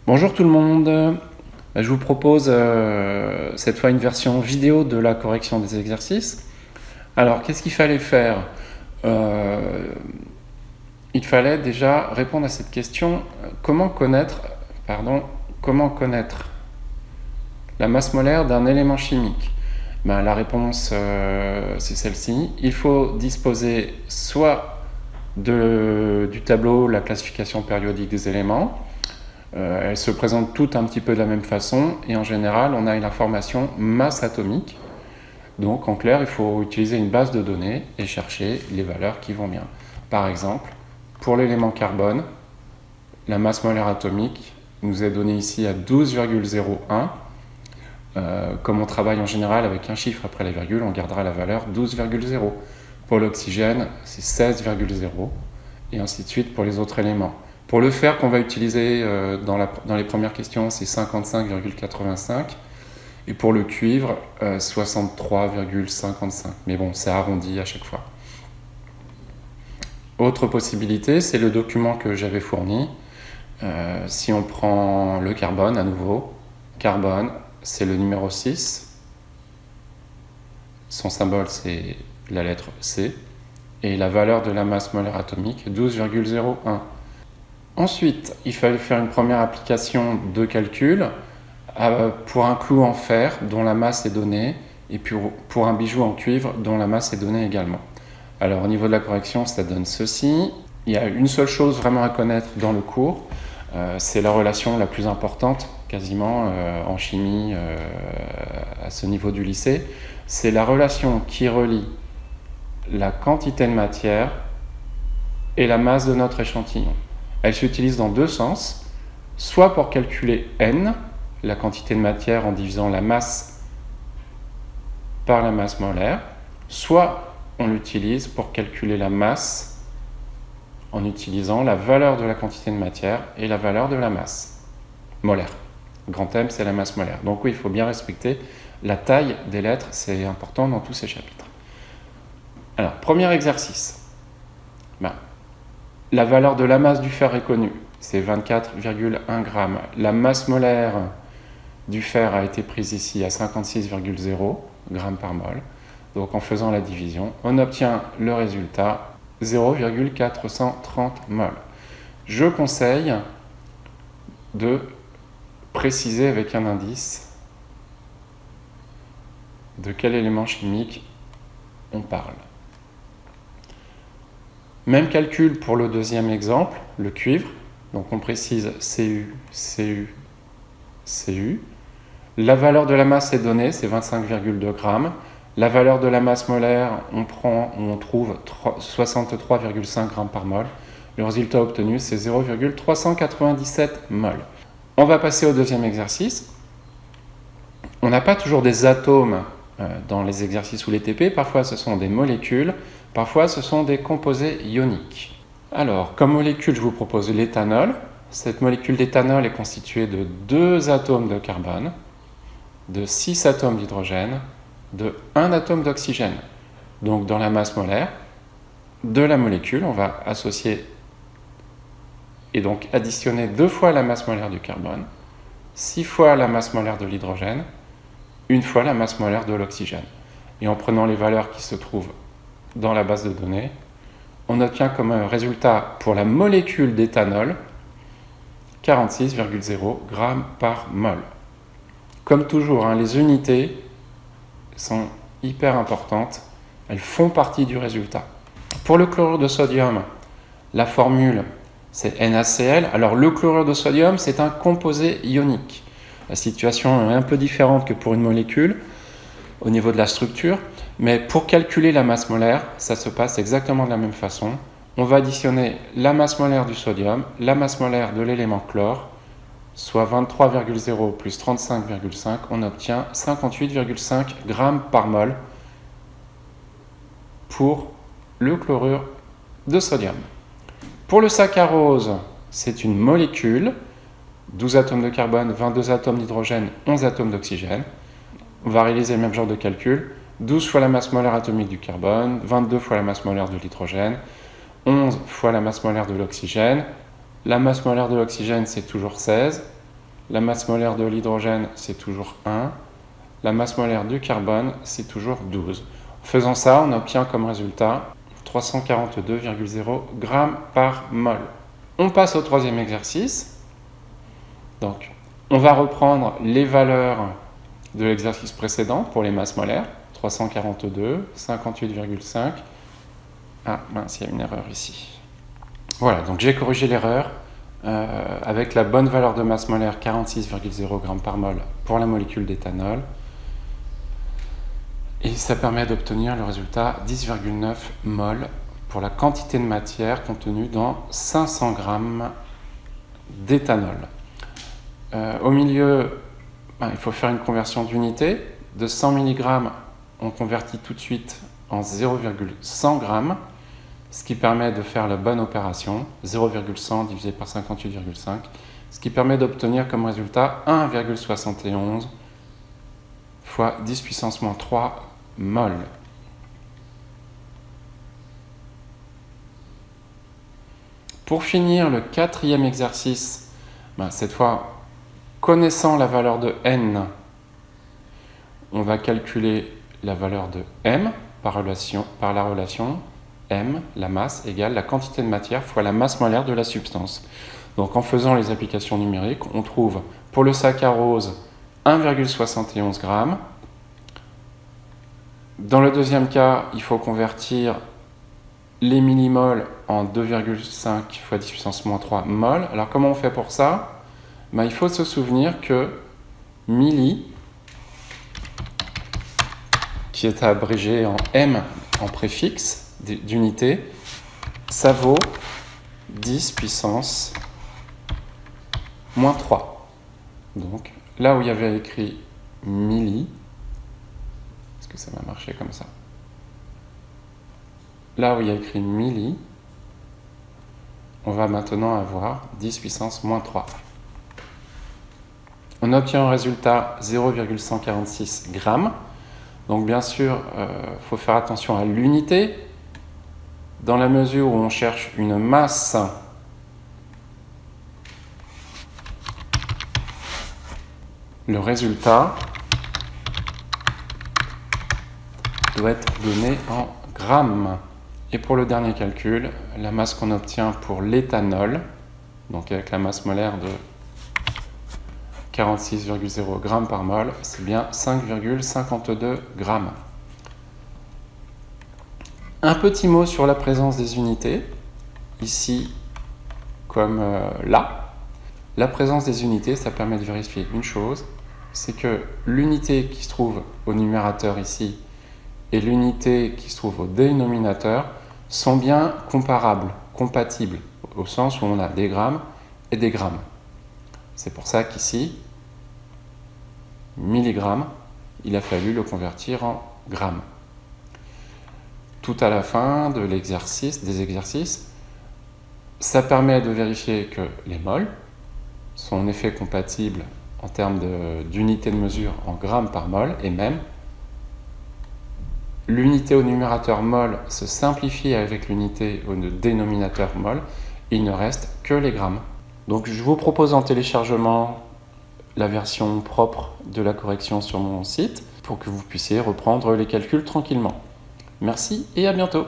Bonjour tout le monde, je vous propose cette fois une version vidéo de la correction des exercices. Alors qu'est-ce qu'il fallait faire? Il fallait déjà répondre à cette question, comment connaître la masse molaire d'un élément chimique? La réponse c'est celle-ci. Il faut disposer soit du tableau, la classification périodique des éléments. Elles se présentent toutes un petit peu de la même façon et en général on a l'information masse atomique. Donc en clair il faut utiliser une base de données et chercher les valeurs qui vont bien. Par exemple, pour l'élément carbone, la masse molaire atomique nous est donnée ici à 12,01. Comme on travaille en général avec un chiffre après la virgule, on gardera la valeur 12,0. Pour l'oxygène, c'est 16,0 et ainsi de suite pour les autres éléments. Pour le fer qu'on va utiliser dans les premières questions, c'est 55,85 et pour le cuivre, 63,55. Mais bon, c'est arrondi à chaque fois. Autre possibilité, c'est le document que j'avais fourni. Si on prend le carbone à nouveau, carbone, c'est le numéro 6. Son symbole, c'est la lettre C. Et la valeur de la masse molaire atomique, 12,01. Ensuite, il fallait faire une première application de calcul pour un clou en fer dont la masse est donnée et pour un bijou en cuivre dont la masse est donnée également. Alors au niveau de la correction, ça donne ceci. Il y a une seule chose vraiment à connaître dans le cours, c'est la relation la plus importante quasiment en chimie à ce niveau du lycée. C'est la relation qui relie la quantité de matière et la masse de notre échantillon. Elle s'utilise dans deux sens, soit pour calculer N, la quantité de matière en divisant la masse par la masse molaire, soit on l'utilise pour calculer la masse en utilisant la valeur de la quantité de matière et la valeur de la masse molaire. Le grand M, c'est la masse molaire. Donc oui, il faut bien respecter la taille des lettres, c'est important dans tous ces chapitres. Alors, premier exercice. La valeur de la masse du fer est connue, c'est 24,1 g. La masse molaire du fer a été prise ici à 56,0 g par mol. Donc en faisant la division, on obtient le résultat 0,430 mol. Je conseille de préciser avec un indice de quel élément chimique on parle. Même calcul pour le deuxième exemple, le cuivre. Donc on précise Cu, Cu, Cu. La valeur de la masse est donnée, c'est 25,2 g. La valeur de la masse molaire, on trouve 63,5 g par mol. Le résultat obtenu, c'est 0,397 mol. On va passer au deuxième exercice. On n'a pas toujours des atomes dans les exercices ou les TP, parfois ce sont des molécules, parfois ce sont des composés ioniques. Alors, comme molécule, je vous propose l'éthanol. Cette molécule d'éthanol est constituée de 2 atomes de carbone, de 6 atomes d'hydrogène, de 1 atome d'oxygène. Donc dans la masse molaire de la molécule, on va associer et donc additionner 2 fois la masse molaire du carbone, 6 fois la masse molaire de l'hydrogène, 1 fois la masse molaire de l'oxygène. Et en prenant les valeurs qui se trouvent dans la base de données, on obtient comme résultat pour la molécule d'éthanol 46,0 g par mol. Comme toujours, les unités sont hyper importantes, elles font partie du résultat. Pour le chlorure de sodium, la formule c'est NaCl. Alors le chlorure de sodium, c'est un composé ionique. La situation est un peu différente que pour une molécule au niveau de la structure, mais pour calculer la masse molaire, ça se passe exactement de la même façon. On va additionner la masse molaire du sodium, la masse molaire de l'élément chlore, soit 23,0 plus 35,5, on obtient 58,5 g par mol pour le chlorure de sodium. Pour le saccharose, c'est une molécule, 12 atomes de carbone, 22 atomes d'hydrogène, 11 atomes d'oxygène. On va réaliser le même genre de calcul. 12 fois la masse molaire atomique du carbone, 22 fois la masse molaire de l'hydrogène, 11 fois la masse molaire de l'oxygène. La masse molaire de l'oxygène, c'est toujours 16. La masse molaire de l'hydrogène, c'est toujours 1. La masse molaire du carbone, c'est toujours 12. En faisant ça, on obtient comme résultat 342,0 grammes par mol. On passe au troisième exercice. Donc, on va reprendre les valeurs de l'exercice précédent pour les masses molaires. 342, 58,5. Ah mince, il y a une erreur ici. Voilà, donc j'ai corrigé l'erreur avec la bonne valeur de masse molaire 46,0 g par mol pour la molécule d'éthanol. Et ça permet d'obtenir le résultat 10,9 mol pour la quantité de matière contenue dans 500 g d'éthanol. Au milieu, il faut faire une conversion d'unité. De 100 mg, on convertit tout de suite en 0,100 g, ce qui permet de faire la bonne opération, 0,100 divisé par 58,5, ce qui permet d'obtenir comme résultat 1,71 fois 10 puissance moins 3 mol. Pour finir le quatrième exercice, cette fois, connaissant la valeur de N, on va calculer la valeur de M par la relation M, la masse, égale la quantité de matière fois la masse molaire de la substance. Donc en faisant les applications numériques, on trouve pour le saccharose 1,71 g. Dans le deuxième cas, il faut convertir les millimoles en 2,5 fois 10 puissance moins 3 mol. Alors comment on fait pour ça ? Il faut se souvenir que milli, qui est abrégé en M en préfixe d'unité, ça vaut 10 puissance moins 3. Donc là où il y avait écrit milli, est-ce que ça va marcher comme ça ? Là où il y a écrit milli, on va maintenant avoir 10 puissance moins 3. On obtient un résultat 0,146 g. Donc bien sûr, il faut faire attention à l'unité. Dans la mesure où on cherche une masse, le résultat doit être donné en grammes. Et pour le dernier calcul, la masse qu'on obtient pour l'éthanol, donc avec la masse molaire de 46,0 g par mol, c'est bien 5,52 g. Un petit mot sur la présence des unités, ici comme là. La présence des unités, ça permet de vérifier une chose, c'est que l'unité qui se trouve au numérateur ici et l'unité qui se trouve au dénominateur sont bien comparables, compatibles, au sens où on a des grammes et des grammes. C'est pour ça qu'ici, milligrammes, il a fallu le convertir en grammes. Tout à la fin de des exercices, ça permet de vérifier que les moles sont en effet compatibles en termes d'unité de mesure en grammes par mol, et même l'unité au numérateur mol se simplifie avec l'unité au dénominateur mol, et il ne reste que les grammes. Donc je vous propose en téléchargement la version propre de la correction sur mon site pour que vous puissiez reprendre les calculs tranquillement. Merci et à bientôt.